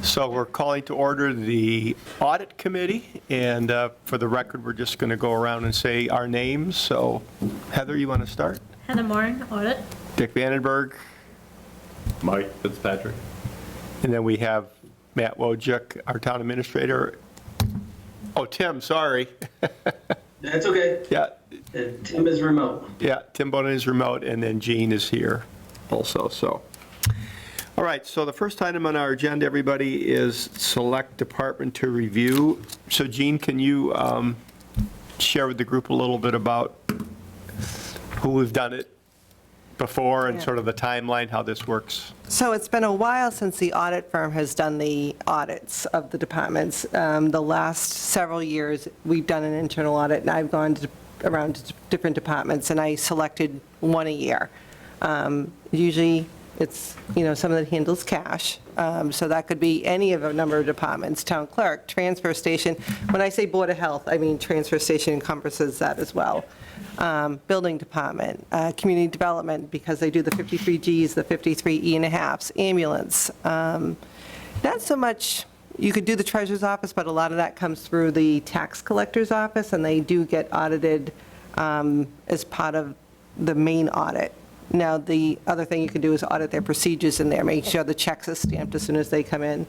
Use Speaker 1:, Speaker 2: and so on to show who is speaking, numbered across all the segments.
Speaker 1: So we're calling to order the Audit Committee, and for the record, we're just going to go around and say our names. So Heather, you want to start?
Speaker 2: Heather Moore, Audit.
Speaker 1: Dick Vandenberg,
Speaker 3: Mike Fitzpatrick.
Speaker 1: and then we have Matt Wojcik, our Town Administrator. Oh, Tim, sorry.
Speaker 4: That's okay.
Speaker 1: Yeah,
Speaker 4: Tim is remote.
Speaker 1: yeah, Tim Bonin is remote, and then Jean is here also, so. All right, so the first item on our agenda, everybody, is select department to review. So Jean, can you share with the group a little bit about who we've done it before and
Speaker 5: Yeah.
Speaker 1: sort of the timeline, how this works?
Speaker 5: So it's been a while since the audit firm has done the audits of the departments. The last several years, we've done an internal audit, and I've gone around to different departments, and I selected one a year. Usually, it's, someone that handles cash, so that could be any of a number of departments, town clerk, transfer station. When I say Board of Health, I mean transfer station encompasses that as well. Building department, community development, because they do the 53Gs, the 53E and a halves, ambulance. Not so much, you could do the treasurer's office, but a lot of that comes through the tax collector's office, and they do get audited as part of the main audit. Now, the other thing you can do is audit their procedures in there, make sure the checks are stamped as soon as they come in.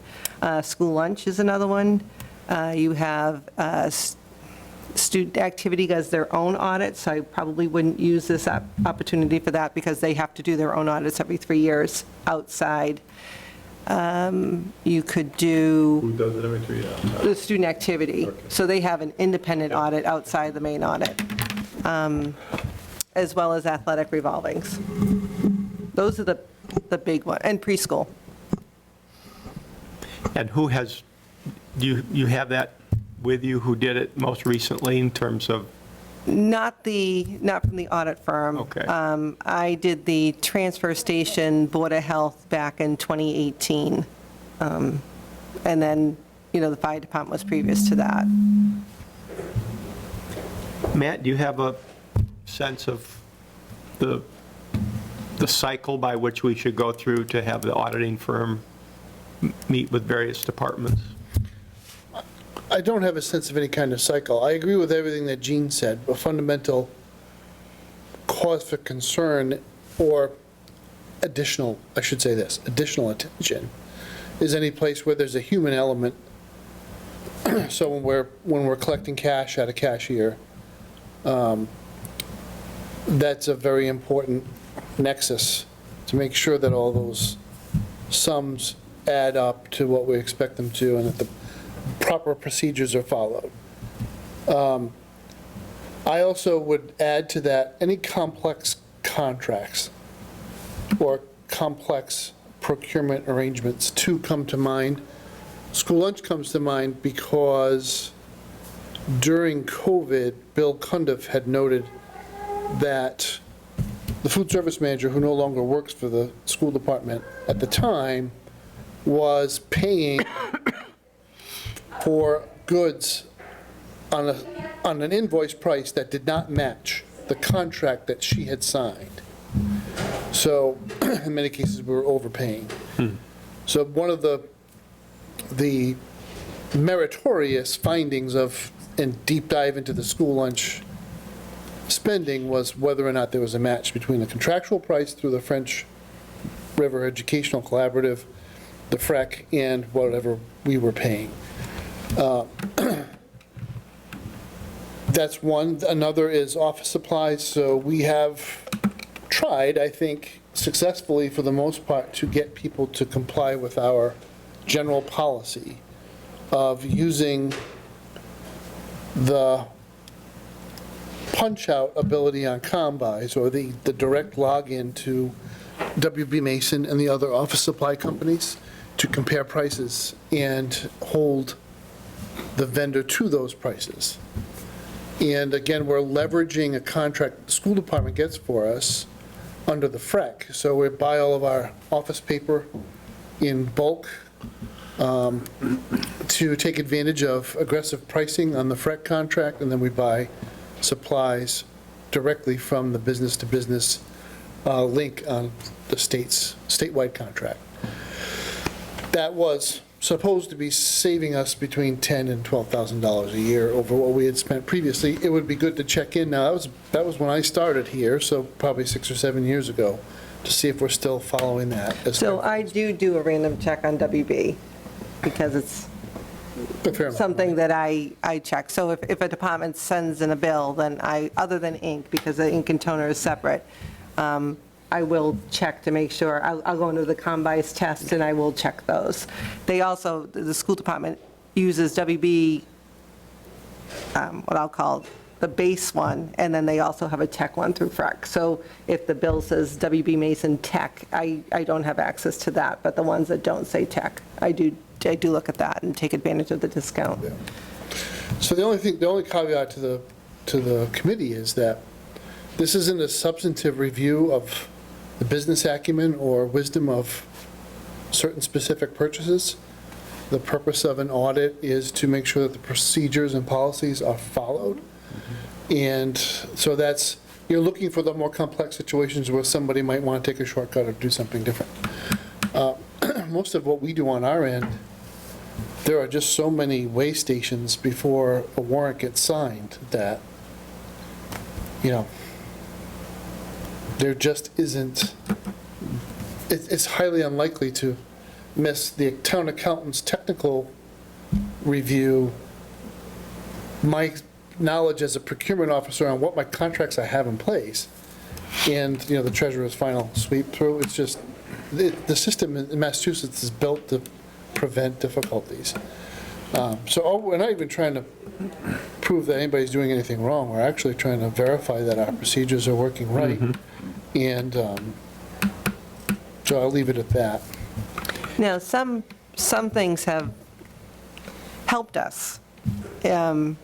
Speaker 5: School lunch is another one. You have student activity does their own audits, so I probably wouldn't use this opportunity for that because they have to do their own audits every 3 years outside. You could do
Speaker 3: Who does it every 3 years?
Speaker 5: the student activity.
Speaker 3: Okay.
Speaker 5: So they have an independent audit outside the main audit, as well as athletic revolvings. Those are the big ones, and preschool.
Speaker 1: And who has, do you have that with you, who did it most recently in terms of?
Speaker 5: Not from the audit firm.
Speaker 1: Okay.
Speaker 5: I did the transfer station Board of Health back in 2018. And then, the fire department was previous to that.
Speaker 1: Matt, do you have a sense of the cycle by which we should go through to have the auditing firm meet with various departments?
Speaker 6: I don't have a sense of any kind of cycle. I agree with everything that Jean said. A fundamental cause for concern or additional attention is any place where there's a human element. So when we're collecting cash at a cashier, that's a very important nexus to make sure that all those sums add up to what we expect them to and that the proper procedures are followed. I also would add to that any complex contracts or complex procurement arrangements too come to mind. School lunch comes to mind because during COVID, Bill Cundiff had noted that the food service manager, who no longer works for the school department at the time, was paying for goods on an invoice price that did not match the contract that she had signed. So in many cases, we were overpaying. So one of the meritorious findings and deep dive into the school lunch spending was whether or not there was a match between the contractual price through the French River Educational Collaborative, the FREC, and whatever we were paying. That's one. Another is office supplies. So we have tried, I think, successfully for the most part, to get people to comply with our general policy of using the punch-out ability on Combis or the direct login to WB Mason and the other office supply companies to compare prices and hold the vendor to those prices. And again, we're leveraging a contract the school department gets for us under the FREC. So we buy all of our office paper in bulk to take advantage of aggressive pricing on the FREC contract, and then we buy supplies directly from the business-to-business link on the statewide contract. That was supposed to be saving us between $10,000 and $12,000 a year over what we had spent previously. It would be good to check in now. That was when I started here, so probably 6 or 7 years ago, to see if we're still following that.
Speaker 5: So I do a random check on WB, because it's
Speaker 6: A fair amount.
Speaker 5: something that I check. So if a department sends in a bill, then other than ink, because the ink and toner is separate, I will check to make sure. I'll go into the Combis test and I will check those. They also, the school department uses WB, what I'll call the base one, and then they also have a tech one through FREC. So if the bill says WB Mason Tech, I don't have access to that, but the ones that don't say tech, I do look at that and take advantage of the discount.
Speaker 6: Yeah. So the only caveat to the committee is that this isn't a substantive review of the business acumen or wisdom of certain specific purchases. The purpose of an audit is to make sure that the procedures and policies are followed. And so you're looking for the more complex situations where somebody might want to take a shortcut or do something different. Most of what we do on our end, there are just so many way stations before a warrant gets signed that, there just isn't, it's highly unlikely to miss the town accountant's technical review, my knowledge as a procurement officer on what my contracts I have in place, and, the treasurer's final sweep through. It's just, the system in Massachusetts is built to prevent difficulties. So we're not even trying to prove that anybody's doing anything wrong. We're actually trying to verify that our procedures are working right. And so I'll leave it at that.
Speaker 5: Now, some things have helped us. And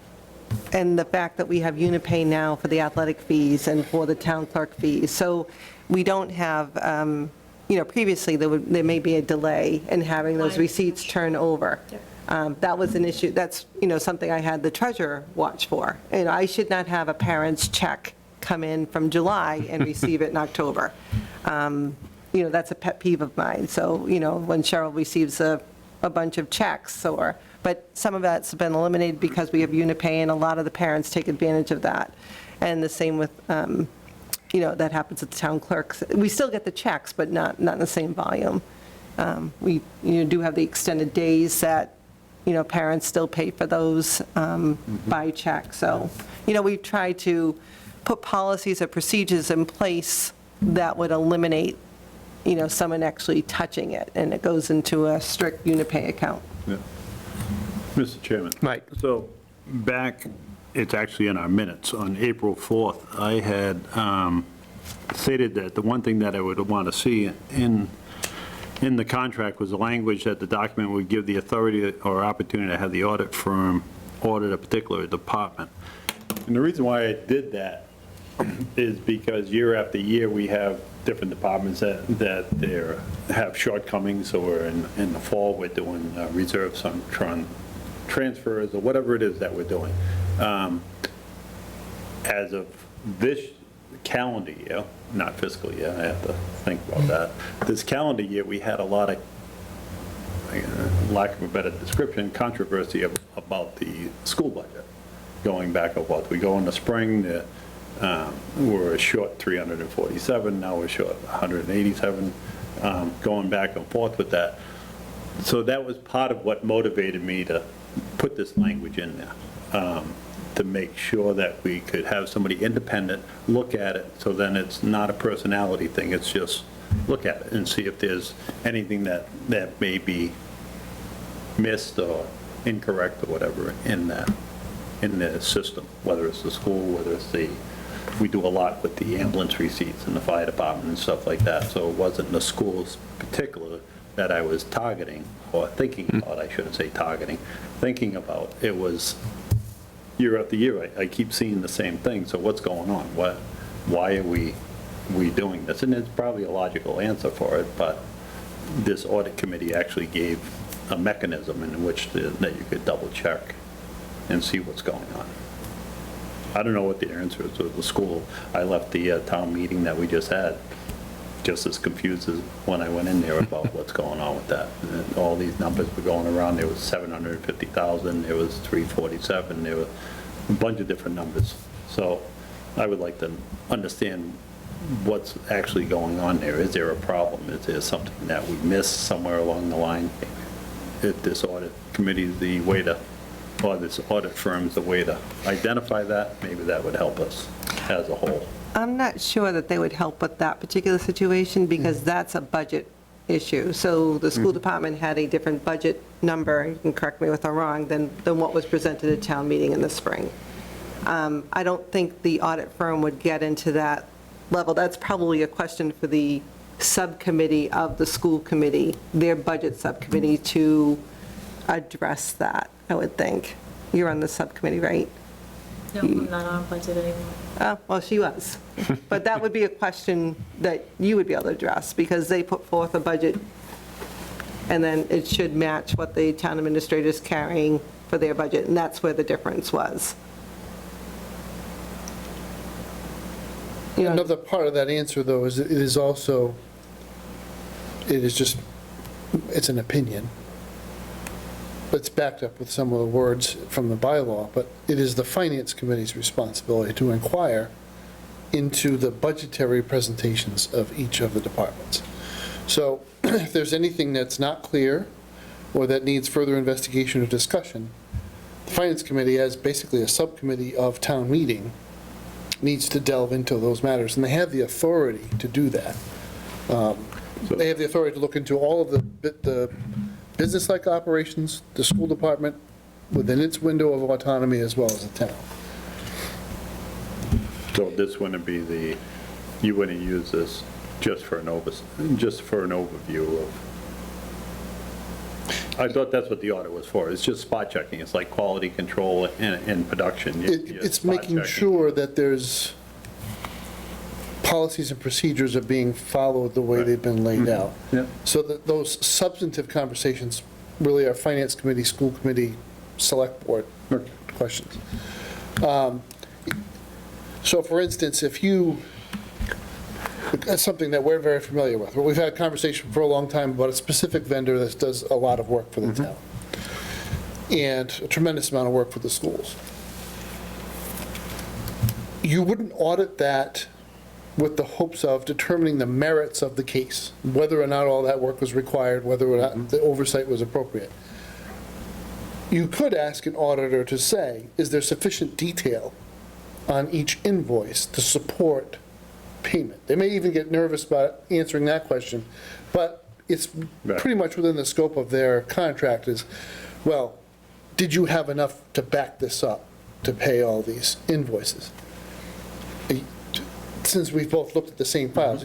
Speaker 5: the fact that we have Unipay now for the athletic fees and for the town clerk fees. So we don't have, previously there may be a delay in having those receipts turn over. That was an issue. That's, something I had the treasurer watch for. I should not have a parent's check come in from July and receive it in October. That's a pet peeve of mine. So, when Cheryl receives a bunch of checks but some of that's been eliminated because we have Unipay, and a lot of the parents take advantage of that. And the same with, that happens at the town clerks. We still get the checks, but not in the same volume. We do have the extended days that, parents still pay for those by check. So, we've tried to put policies or procedures in place that would eliminate, someone actually touching it, and it goes into a strict Unipay account.
Speaker 3: Yeah. Mr. Chairman.
Speaker 1: Mike.
Speaker 3: So back, it's actually in our minutes, on April 4th, I had stated that the one thing that I would want to see in the contract was the language that the document would give the authority or opportunity to have the audit firm audit a particular department. And the reason why I did that is because year after year, we have different departments that have shortcomings, or in the fall, we're doing reserves on transfers, or whatever it is that we're doing. As of this calendar year, not fiscal year, I have to think about that. This calendar year, we had a lot of, lack of a better description, controversy about the school budget, going back and forth. We go in the spring, we're short 347, now we're short 187, going back and forth with that. So that was part of what motivated me to put this language in there, to make sure that we could have somebody independent look at it, so then it's not a personality thing, it's just look at it and see if there's anything that may be missed or incorrect or whatever in the system, whether it's the school, whether it's we do a lot with the ambulance receipts in the fire department and stuff like that, so it wasn't the schools particular that I was targeting, or thinking about, I shouldn't say targeting, thinking about. It was year after year, I keep seeing the same thing, so what's going on? Why are we doing this? And it's probably a logical answer for it, but this audit committee actually gave a mechanism in which that you could double check and see what's going on. I don't know what the answer is to the school. I left the town meeting that we just had just as confused as when I went in there about what's going on with that. And all these numbers were going around, there was 750,000, there was 347, there were a bunch of different numbers. So I would like to understand what's actually going on there. Is there a problem? Is there something that we missed somewhere along the line? If this audit committee is the way to, or this audit firm is the way to identify that, maybe that would help us as a whole.
Speaker 5: I'm not sure that they would help with that particular situation because that's a budget issue. So the school department had a different budget number, you can correct me if I'm wrong, than what was presented at town meeting in the spring. I don't think the audit firm would get into that level. That's probably a question for the subcommittee of the school committee, their budget subcommittee, to address that, I would think. You're on the subcommittee, right?
Speaker 2: No, I'm not on budget anymore.
Speaker 5: Oh, well, she was. But that would be a question that you would be able to address, because they put forth a budget, and then it should match what the town administrator is carrying for their budget, and that's where the difference was. You know,
Speaker 6: Another part of that answer, though, is it is also, it's an opinion. It's backed up with some of the words from the bylaw, but it is the Finance Committee's responsibility to inquire into the budgetary presentations of each of the departments. So if there's anything that's not clear or that needs further investigation or discussion, the Finance Committee, as basically a subcommittee of town meeting, needs to delve into those matters, and they have the authority to do that. They have the authority to look into all of the business-like operations, the school department, within its window of autonomy, as well as the town.
Speaker 3: So this wouldn't be you wouldn't use this just for an overview of, I thought that's what the audit was for. It's just spot checking. It's like quality control and production.
Speaker 6: It's
Speaker 3: Spot
Speaker 6: making
Speaker 3: checking.
Speaker 6: sure that there's policies and procedures are being followed the way they've been laid out.
Speaker 3: Yeah.
Speaker 6: So that those substantive conversations really are Finance Committee, School Committee, Select Board questions. So for instance, that's something that we're very familiar with. We've had a conversation for a long time about a specific vendor that does a lot of work for the town, and a tremendous amount of work for the schools. You wouldn't audit that with the hopes of determining the merits of the case, whether or not all that work was required, whether or not the oversight was appropriate. You could ask an auditor to say, is there sufficient detail on each invoice to support payment? They may even get nervous about answering that question, but it's pretty much within the scope of their contract is, well, did you have enough to back this up to pay all these invoices? Since we've both looked at the same files,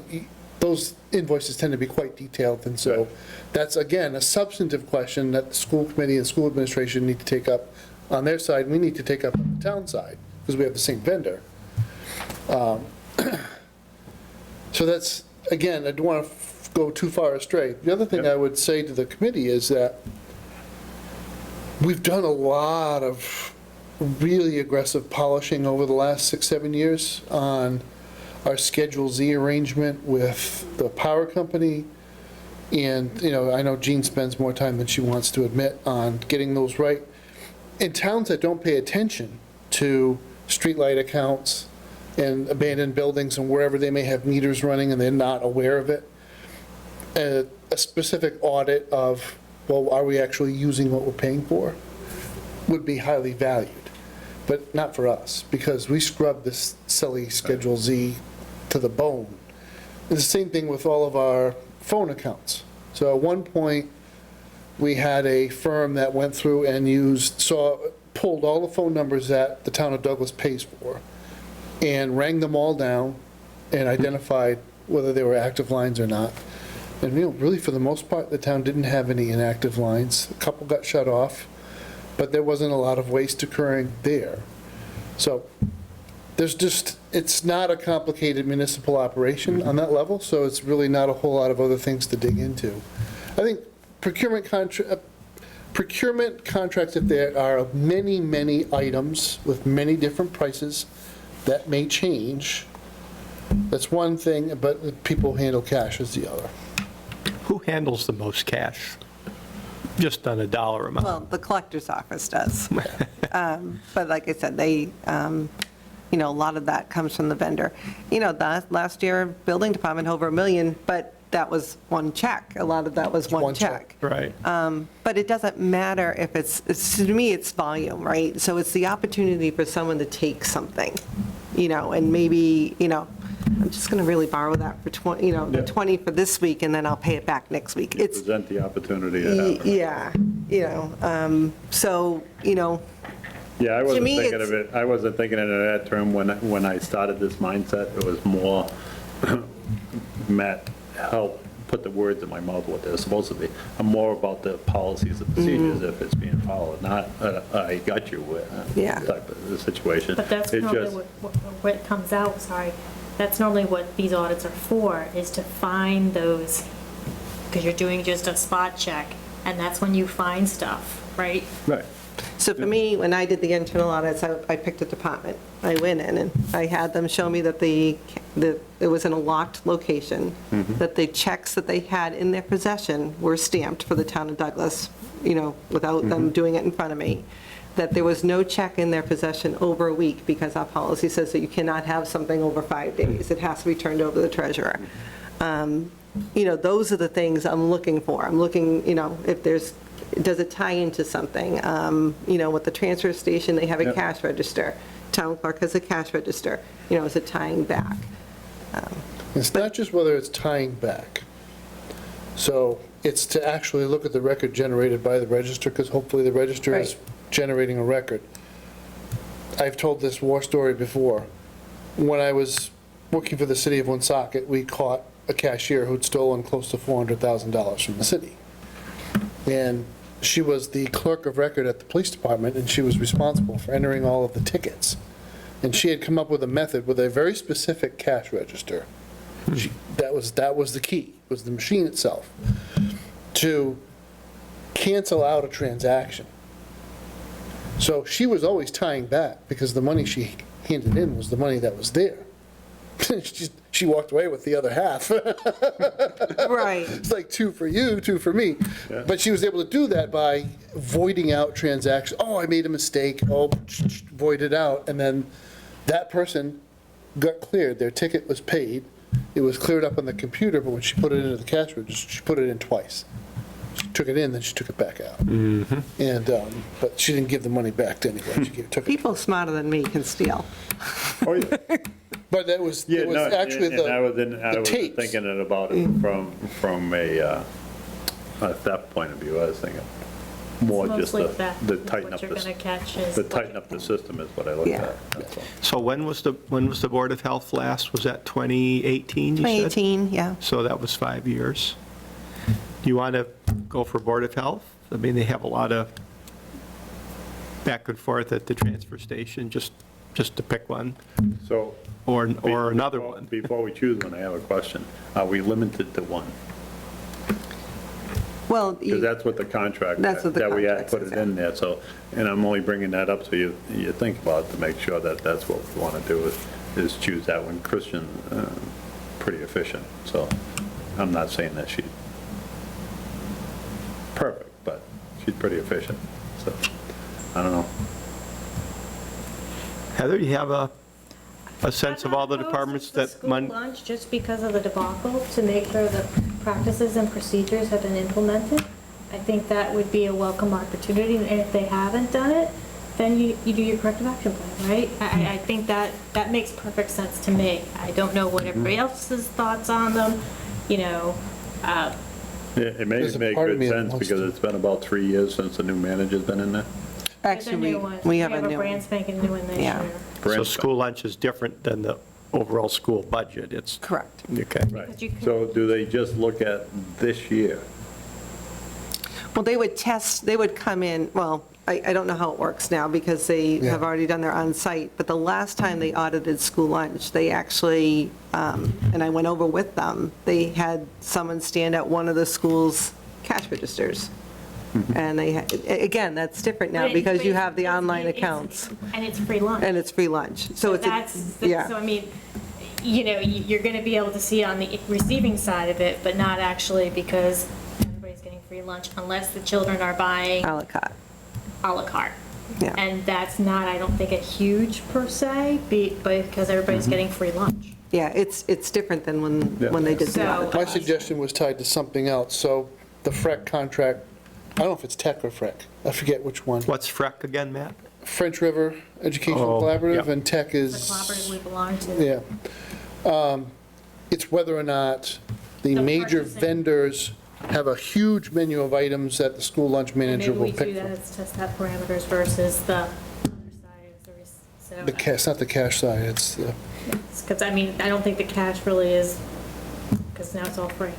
Speaker 6: those invoices tend to be quite detailed, and so that's, again, a substantive question that the school committee and school administration need to take up on their side, and we need to take up on the town side, because we have the same vendor. So that's, again, I don't want to go too far astray. The other thing I would say to the committee is that we've done a lot of really aggressive polishing over the last 6-7 years on our Schedule Z arrangement with the power company. And, I know Jean spends more time than she wants to admit on getting those right. In towns that don't pay attention to streetlight accounts and abandoned buildings and wherever they may have meters running and they're not aware of it, a specific audit of, well, are we actually using what we're paying for, would be highly valued. But not for us, because we scrub this silly Schedule Z to the bone. It's the same thing with all of our phone accounts. So at one point, we had a firm that went through and pulled all the phone numbers that the town of Douglas pays for and rang them all down and identified whether they were active lines or not. And really, for the most part, the town didn't have any inactive lines. A couple got shut off, but there wasn't a lot of waste occurring there. So it's not a complicated municipal operation on that level, so it's really not a whole lot of other things to dig into. I think procurement contracts, if there are many, many items with many different prices that may change, That's one thing, but people handle cash is the other.
Speaker 1: Who handles the most cash? Just on a dollar amount?
Speaker 5: Well, the collector's office does. But like I said, they, a lot of that comes from the vendor. That last year, building department over $1 million, but that was one check. A lot of that was one
Speaker 6: one
Speaker 5: check.
Speaker 6: check.
Speaker 1: Right.
Speaker 5: But it doesn't matter if to me, it's volume, right? So it's the opportunity for someone to take something, and maybe, I'm just going to really borrow that for 20, the 20 for this week, and then I'll pay it back next week. It's,
Speaker 3: Present the opportunity to have it.
Speaker 5: yeah, so,
Speaker 3: Yeah, I wasn't
Speaker 5: me,
Speaker 3: thinking of it, I wasn't thinking in that term when I started this mindset. It was more, Matt helped put the words in my mouth what they're supposed to be. I'm more about the policies and procedures if it's being followed, not I got you
Speaker 5: Yeah.
Speaker 3: type of situation.
Speaker 2: But that's
Speaker 3: It
Speaker 2: normally
Speaker 3: just-
Speaker 2: what it comes out, sorry. That's normally what these audits are for, is to find those, because you're doing just a spot check, and that's when you find stuff, right?
Speaker 3: Right.
Speaker 5: So for me, when I did the internal audits, I picked a department. I went in and I had them show me that it was in a locked location, that the checks that they had in their possession were stamped for the town of Douglas, without them doing it in front of me, that there was no check in their possession over a week, because our policy says that you cannot have something over 5 days. It has to be turned over to the treasurer. Those are the things I'm looking for. I'm looking, if does it tie into something? With the transfer station, they have a
Speaker 3: Yep.
Speaker 5: cash register. Town clerk has a cash register. Is it tying back?
Speaker 6: It's not just whether it's tying back. So it's to actually look at the record generated by the register, because hopefully the register is
Speaker 5: Right.
Speaker 6: generating a record. I've told this war story before. When I was working for the city of Woonsocket, we caught a cashier who'd stolen close to $400,000 from the city. And she was the clerk of record at the police department, and she was responsible for entering all of the tickets. And she had come up with a method with a very specific cash register. That was the key, was the machine itself, to cancel out a transaction. So she was always tying back, because the money she handed in was the money that was there. She walked away with the other half.
Speaker 5: Right.
Speaker 6: It's like 2 for you, 2 for me.
Speaker 3: Yeah.
Speaker 6: But she was able to do that by voiding out transactions. Oh, I made a mistake. Oh, void it out. And then that person got cleared. Their ticket was paid. It was cleared up on the computer, but when she put it into the cash register, she put it in twice. She took it in, then she took it back out. And, but she didn't give the money back to anyone. She took it.
Speaker 5: People smarter than me can steal.
Speaker 3: Oh, yeah.
Speaker 6: But that was,
Speaker 3: Yeah,
Speaker 6: it was
Speaker 3: no,
Speaker 6: actually
Speaker 3: and I was
Speaker 6: the tapes.
Speaker 3: thinking about it from a theft point of view. I was thinking more
Speaker 2: It's
Speaker 3: just
Speaker 2: mostly theft
Speaker 3: the
Speaker 2: is
Speaker 3: tighten up
Speaker 2: what you're gonna
Speaker 3: the,
Speaker 2: catch is.
Speaker 3: the tighten up the system is what I looked
Speaker 5: Yeah.
Speaker 3: at. That's all.
Speaker 1: So when was the Board of Health last? Was that 2018, you said?
Speaker 5: 2018, yeah.
Speaker 1: So that was 5 years. Do you want to go for Board of Health? I mean, they have a lot of back and forth at the transfer station, just to pick one,
Speaker 3: So.
Speaker 1: or another
Speaker 3: before-
Speaker 1: one.
Speaker 3: Before we choose one, I have a question. Are we limited to one?
Speaker 5: Well,
Speaker 3: Because that's what the contract,
Speaker 5: That's what the
Speaker 3: that we had
Speaker 5: contract
Speaker 3: put
Speaker 5: says,
Speaker 3: it in there, so, and I'm only bringing that up so you think about it to make sure that that's what we want to do is choose that one. Christian, pretty efficient, so I'm not saying that she's perfect, but she's pretty efficient, so, I don't know.
Speaker 1: Heather, do you have a sense of all the
Speaker 2: I'm not
Speaker 1: departments
Speaker 2: opposed to
Speaker 1: that,
Speaker 2: School
Speaker 1: mon-
Speaker 2: lunch, just because of the debacle, to make sure the practices and procedures have been implemented. I think that would be a welcome opportunity, and if they haven't done it, then you do your corrective action plan, right? I think that makes perfect sense to me. I don't know what everybody else's thoughts on them,
Speaker 3: It may
Speaker 6: There's a
Speaker 3: make
Speaker 6: part of
Speaker 3: good
Speaker 6: me that
Speaker 3: sense
Speaker 6: wants
Speaker 3: because
Speaker 6: to-
Speaker 3: it's been about 3 years since the new manager's been in there.
Speaker 2: There's a
Speaker 5: actually,
Speaker 2: new one.
Speaker 5: we have a new
Speaker 2: brand
Speaker 5: one.
Speaker 2: spanking new one this
Speaker 5: Yeah.
Speaker 2: year.
Speaker 1: so
Speaker 3: Brand
Speaker 1: school lunch is different than the overall school budget? It's,
Speaker 5: Correct.
Speaker 1: okay.
Speaker 3: Right.
Speaker 2: But you can-
Speaker 3: So do they just look at this year?
Speaker 5: Well, they would come in, well, I don't know how it works now, because they
Speaker 6: Yeah.
Speaker 5: have already done their on-site, but the last time they audited school lunch, they actually, and I went over with them, they had someone stand at one of the school's cash registers. And they, again, that's different now,
Speaker 2: But it-
Speaker 5: because
Speaker 2: but
Speaker 5: you
Speaker 2: it's-
Speaker 5: have the
Speaker 2: it's-
Speaker 5: online
Speaker 2: it's-
Speaker 5: accounts,
Speaker 2: And it's free lunch.
Speaker 5: and it's free lunch. So it's,
Speaker 2: That's,
Speaker 5: yeah.
Speaker 2: so I mean, you're going to be able to see on the receiving side of it, but not actually because everybody's getting free lunch unless the children are buying
Speaker 5: A la carte.
Speaker 2: à la carte.
Speaker 5: Yeah.
Speaker 2: And that's not, I don't think, a huge per se, because everybody's getting free lunch.
Speaker 5: Yeah, it's different than when they did the
Speaker 2: So-
Speaker 5: audit.
Speaker 6: My suggestion was tied to something else, so the FREC contract, I don't know if it's Tech or FREC, I forget which one.
Speaker 1: What's FREC again, Matt?
Speaker 6: French River Educational
Speaker 1: Oh,
Speaker 6: Collaborative,
Speaker 1: yeah.
Speaker 6: and Tech
Speaker 2: The
Speaker 6: is...
Speaker 2: collaborative we belong to.
Speaker 6: Yeah. It's whether or not the
Speaker 2: The
Speaker 6: major
Speaker 2: purchasing.
Speaker 6: vendors have a huge menu of items that the school lunch manager
Speaker 2: Maybe
Speaker 6: will
Speaker 2: we do
Speaker 6: pick
Speaker 2: that
Speaker 6: from.
Speaker 2: as test that parameters versus the other side of the, so.
Speaker 6: The cash, not the cash side, it's the,
Speaker 2: Because, I mean, I don't think the cash really is, because now it's all free.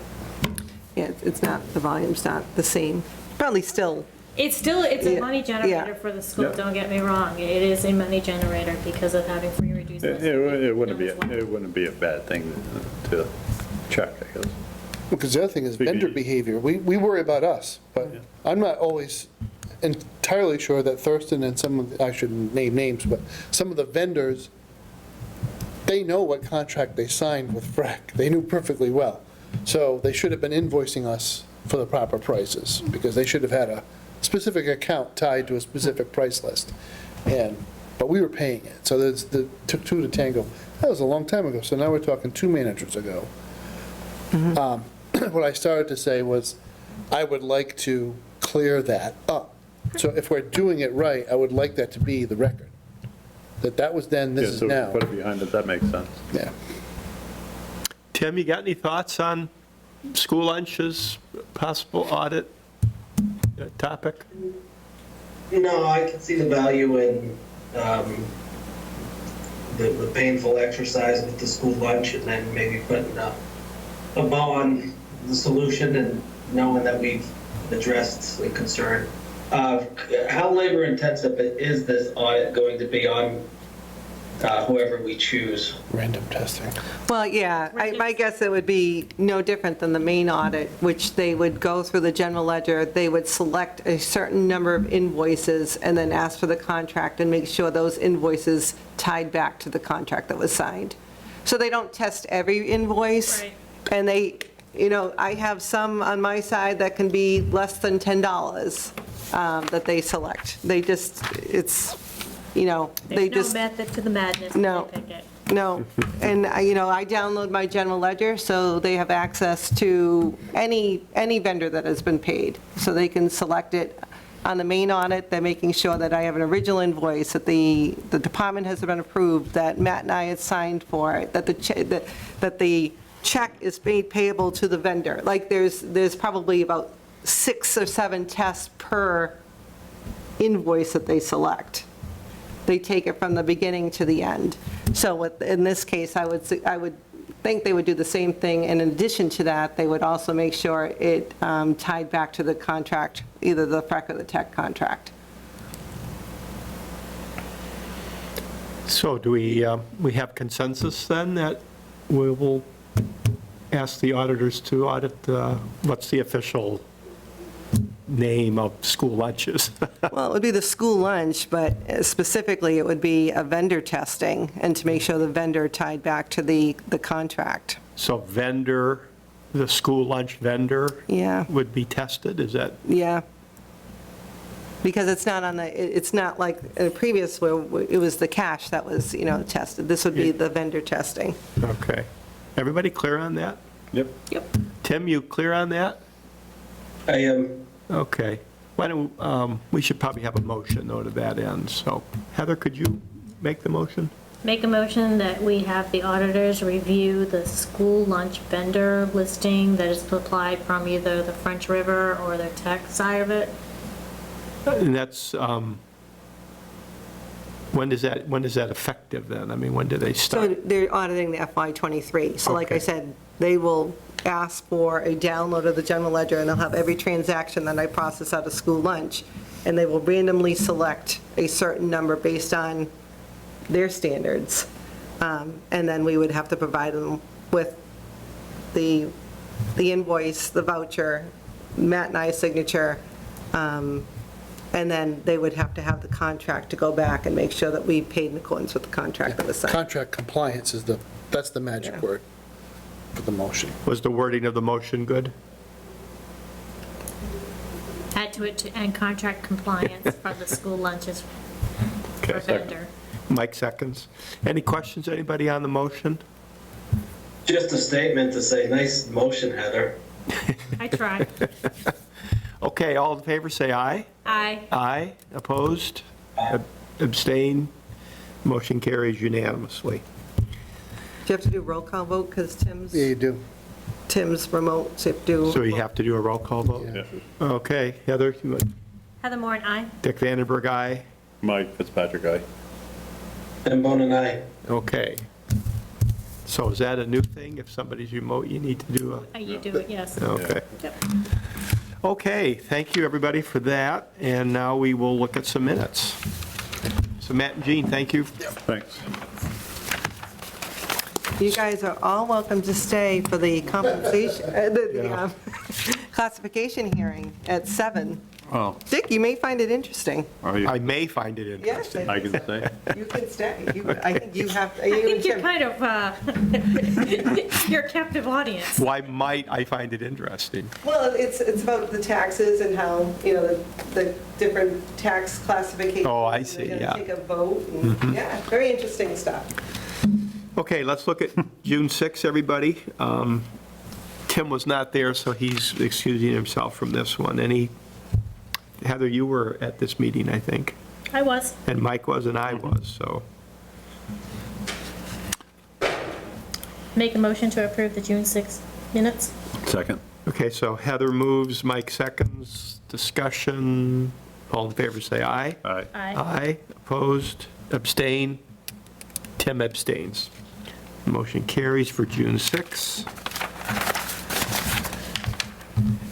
Speaker 5: Yeah, it's not, the volume's not the same. Probably still,
Speaker 2: It's a
Speaker 5: Yeah,
Speaker 2: money generator
Speaker 5: yeah.
Speaker 2: for the school,
Speaker 3: Yeah.
Speaker 2: don't get me wrong. It is a money generator because of having free reduced.
Speaker 3: It wouldn't be a bad thing to check, I guess.
Speaker 6: because the other thing is vendor behavior. We worry about us, but I'm not always entirely sure that Thurston and some of, I shouldn't name names, but some of the vendors, they know what contract they signed with FREC. They knew perfectly well. So they should have been invoicing us for the proper prices, because they should have had a specific account tied to a specific price list. But we were paying it, so took two to tango. That was a long time ago, so now we're talking 2 managers ago. What I started to say was, I would like to clear that up. So if we're doing it right, I would like that to be the record. That was then, this
Speaker 3: Yeah,
Speaker 6: is
Speaker 3: so
Speaker 6: now.
Speaker 3: put it behind it, that makes sense.
Speaker 6: Yeah.
Speaker 1: Tim, you got any thoughts on school lunches, possible audit topic?
Speaker 4: No, I can see the value in the painful exercise with the school lunch, and then maybe putting a bow on the solution and knowing that we've addressed the concern. How labor intensive is this audit going to be on whoever we choose?
Speaker 6: Random testing.
Speaker 5: well, yeah, my guess it would be no different than the main audit, which they would go through the general ledger, they would select a certain number of invoices and then ask for the contract and make sure those invoices tied back to the contract that was signed. So they don't test every invoice.
Speaker 2: Right.
Speaker 5: And they, I have some on my side that can be less than $10 that they select. They just, they
Speaker 2: There's
Speaker 5: just.
Speaker 2: no method to the madness.
Speaker 5: No.
Speaker 2: They pick it.
Speaker 5: No, and, I download my general ledger, so they have access to any vendor that has been paid. So they can select it on the main audit. They're making sure that I have an original invoice, that the department has been approved, that Matt and I had signed for it, that the check is made payable to the vendor. Like, there's probably about 6 or 7 tests per invoice that they select. They take it from the beginning to the end. So in this case, I would think they would do the same thing. And in addition to that, they would also make sure it tied back to the contract, either the FREC or the Tech contract.
Speaker 1: So do we have consensus then that we will ask the auditors to audit, what's the official name of school lunches?
Speaker 5: Well, it would be the school lunch, but specifically, it would be a vendor testing, and to make sure the vendor tied back to the contract.
Speaker 1: So vendor, the school lunch vendor
Speaker 5: Yeah,
Speaker 1: would be tested, is that?
Speaker 5: yeah. Because it's not it's not like in a previous where it was the cash that was, tested. This would be the vendor testing.
Speaker 1: Okay. Everybody clear on that?
Speaker 3: Yep.
Speaker 5: Yep.
Speaker 1: Tim, you clear on that?
Speaker 4: I am.
Speaker 1: Okay. Why don't, we should probably have a motion, though, to that end. So Heather, could you make the motion?
Speaker 2: Make a motion that we have the auditors review the school lunch vendor listing that is supplied from either the French River or the Tech side of it.
Speaker 1: And that's, when is that effective then? I mean, when do they
Speaker 5: So
Speaker 1: start?
Speaker 5: they're auditing the FY '23. So like I
Speaker 1: Okay.
Speaker 5: said, they will ask for a download of the general ledger, and they'll have every transaction that I process out of school lunch, and they will randomly select a certain number based on their standards. And then we would have to provide them with the invoice, the voucher, Matt and I's signature, and then they would have to have the contract to go back and make sure that we paid in accordance with the contract that was signed.
Speaker 6: Contract compliance is the That's the magic
Speaker 5: Yeah.
Speaker 6: word for the motion.
Speaker 1: Was the wording of the motion good?
Speaker 2: Add to it and contract compliance for the school lunches for
Speaker 1: Okay.
Speaker 2: vendor.
Speaker 1: Mike seconds. Any questions, anybody on the motion?
Speaker 4: Just a statement to say, nice motion, Heather.
Speaker 2: I tried.
Speaker 1: Okay, all in favor, say aye.
Speaker 2: Aye.
Speaker 1: Aye, opposed, abstain, motion carries unanimously.
Speaker 5: Do you have to do roll call vote, because
Speaker 6: Yeah, you do.
Speaker 5: Tim's remote, so you have to do.
Speaker 1: So you have to do a roll call vote?
Speaker 3: Yeah.
Speaker 1: Okay, Heather, you want-
Speaker 2: Heather Moore and I.
Speaker 1: Dick Vandenberg, aye.
Speaker 3: Mike Fitzpatrick, aye.
Speaker 4: And Bone and I.
Speaker 1: Okay. So is that a new thing? If somebody's remote, you need to do
Speaker 2: You do it, yes.
Speaker 1: a, okay.
Speaker 2: Yep.
Speaker 1: Okay, thank you, everybody, for that, and now we will look at some minutes. So Matt and Jean, thank you.
Speaker 3: Thanks.
Speaker 5: You guys are all welcome to stay for the compensation, classification hearing at 7.
Speaker 3: Oh,
Speaker 5: Dick, you may find it interesting.
Speaker 3: are you?
Speaker 1: I may find it
Speaker 5: Yes,
Speaker 1: interesting.
Speaker 3: I can say?
Speaker 5: you can stay. I think you have.
Speaker 2: I think you're kind of, you're a captive audience.
Speaker 1: Why might I find it interesting?
Speaker 5: Well, it's about the taxes and how, the different tax classifications.
Speaker 1: Oh, I see,
Speaker 5: They're
Speaker 1: yeah.
Speaker 5: going to take a vote, and, yeah, very interesting stuff.
Speaker 1: Okay, let's look at June 6th, everybody. Tim was not there, so he's excusing himself from this one. Heather, you were at this meeting, I think,
Speaker 2: I was.
Speaker 1: and Mike was and I was, so.
Speaker 2: Make a motion to approve the June 6th minutes.
Speaker 3: Second.
Speaker 1: Okay, so Heather moves, Mike seconds, discussion, all in favor say aye.
Speaker 3: Aye.
Speaker 2: Aye.
Speaker 1: Aye, opposed, abstain, Tim abstains. Motion carries for June 6.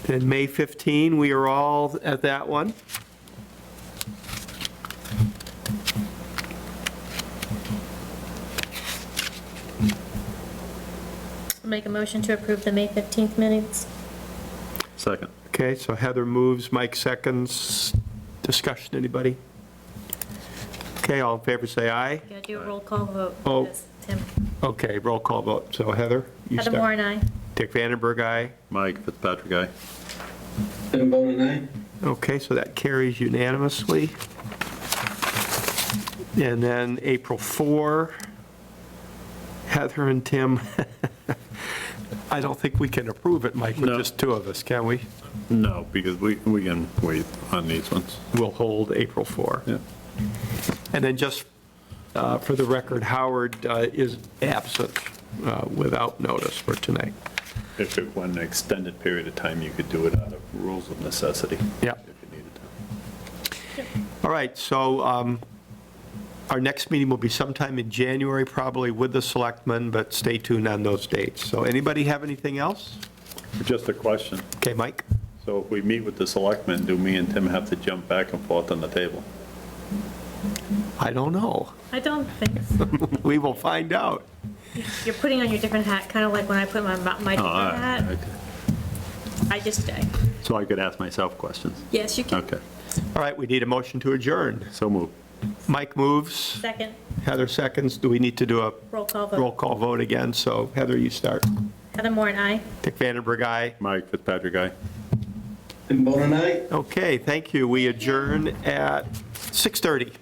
Speaker 1: Then May 15, we are all at that one.
Speaker 2: Make a motion to approve the May 15th minutes.
Speaker 3: Second.
Speaker 1: Okay, so Heather moves, Mike seconds, discussion, anybody? Okay, all in favor say aye.
Speaker 2: Gotta do a roll call vote.
Speaker 1: Oh.
Speaker 2: because Tim.
Speaker 1: Okay, roll call vote, so Heather, you
Speaker 2: Heather Moore
Speaker 1: start.
Speaker 2: and I.
Speaker 1: Dick Vandenberg, aye.
Speaker 3: Mike Fitzpatrick, aye.
Speaker 4: And Bone and I.
Speaker 1: Okay, so that carries unanimously. And then April 4, Heather and Tim. I don't think we can approve it, Mike, with
Speaker 3: No.
Speaker 1: just two of us, can we?
Speaker 3: No, because we can wait on these ones.
Speaker 1: We'll hold April 4.
Speaker 3: Yeah.
Speaker 1: And then just for the record, Howard is absent without notice for tonight.
Speaker 3: If it went an extended period of time, you could do it out of rules of necessity.
Speaker 1: Yeah.
Speaker 3: If you needed to.
Speaker 1: All right, so our next meeting will be sometime in January, probably with the selectmen, but stay tuned on those dates. So anybody have anything else?
Speaker 3: Just a question.
Speaker 1: Okay, Mike?
Speaker 3: So if we meet with the selectmen, do me and Tim have to jump back and forth on the table?
Speaker 1: I don't know.
Speaker 2: I don't think so.
Speaker 1: We will find out.
Speaker 2: You're putting on your different hat, kind of like when I put my different hat. I just,
Speaker 3: So I could ask myself questions?
Speaker 2: yes, you can.
Speaker 3: Okay,
Speaker 1: All right, we need a motion to adjourn.
Speaker 3: so move.
Speaker 1: Mike moves,
Speaker 2: Second,
Speaker 1: Heather seconds. Do we need to do a
Speaker 2: roll call
Speaker 1: roll
Speaker 2: vote.
Speaker 1: call vote again? So Heather, you start.
Speaker 2: Heather Moore and I.
Speaker 1: Dick Vandenberg, aye.
Speaker 3: Mike Fitzpatrick, aye.
Speaker 4: And Bone and I.
Speaker 1: Okay, thank you. We adjourn at 6:30.